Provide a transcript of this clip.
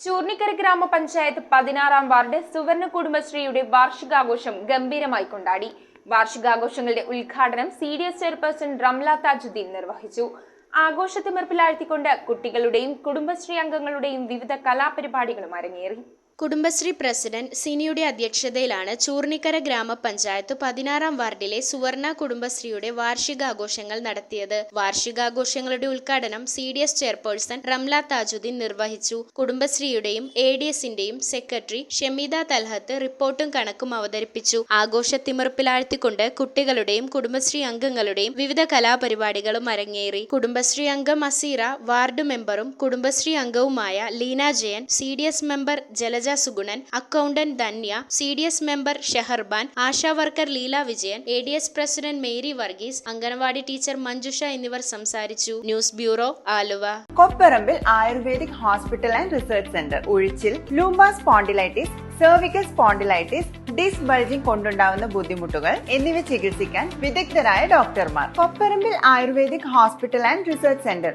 ചൂർണിക്കര ഗ്രാമപഞ്ചായത്ത് 16-ാം വാർഡ് സുവർണ കുടുംബശ്രീയുടെ വാർഷികാഘോഷം ഗംഭീരമായി കൊണ്ടാടി. വാർഷികാഘോഷങ്ങളുടെ ഉദ്ഘാടനം CDS ചെയർപേഴ്സൺ റംല താജുദ്ദീൻ നിർവഹിച്ചു. ആഘോഷത്തിമിർപ്പിലാഴ്ത്തിക്കൊണ്ട് കുട്ടികളുടെയും കുടുംബശ്രീ അംഗങ്ങളുടെയും വിവിധ കലാപരിപാടികളും അരങ്ങേറി. കുടുംബശ്രീ പ്രസിഡന്റ് സിനിയുടെ അധ്യക്ഷതയിലാണ് ചൂർണിക്കര ഗ്രാമപഞ്ചായത്ത് 16-ാം വാർഡിലെ സുവർണ കുടുംബശ്രീയുടെ വാർഷികാഘോഷങ്ങൾ നടത്തിയത്. വാർഷികാഘോഷങ്ങളുടെ ഉദ്ഘാടനം CDS ചെയർപേഴ്സൺ റംല താജുദ്ദീൻ നിർവഹിച്ചു. കുടുംബശ്രീയുടെയും ADSന്റെയും സെക്രട്ടറി ഷമീദ തൽഹത്ത് റിപ്പോർട്ടും കണക്കും അവതരിപ്പിച്ചു. ആഘോഷത്തിമിർപ്പിലാഴ്ത്തിക്കൊണ്ട് കുട്ടികളുടെയും കുടുംബശ്രീ അംഗങ്ങളുടെയും വിവിധ കലാപരിപാടികളും അരങ്ങേറി. കുടുംബശ്രീ അംഗം അസീറ, വാർഡ് മെമ്പറും കുടുംബശ്രീ അംഗവുമായ Leena Jayan, CDS member Jalaja Sugunan, accountant Dhanya, CDS member Sheharban, ASHA worker Leela Vijayan, ADS president Mary Varghese, anganwadi teacher Manjusha എന്നിവർ സംസാരിച്ചു. News bureau, Aluva. Kopparambil ayurvedic hospital and research centre. ഉഴിച്ചിൽ, lumbar spondylitis, cervical spondylitis, disc bulging കൊണ്ടുണ്ടാവുന്ന ബുദ്ധിമുട്ടുകൾ എന്നിവ ചികിത്സിക്കാൻ വിദഗ്ധരായ ഡോക്ടർമാർ. Kopparambil ayurvedic hospital and research centre.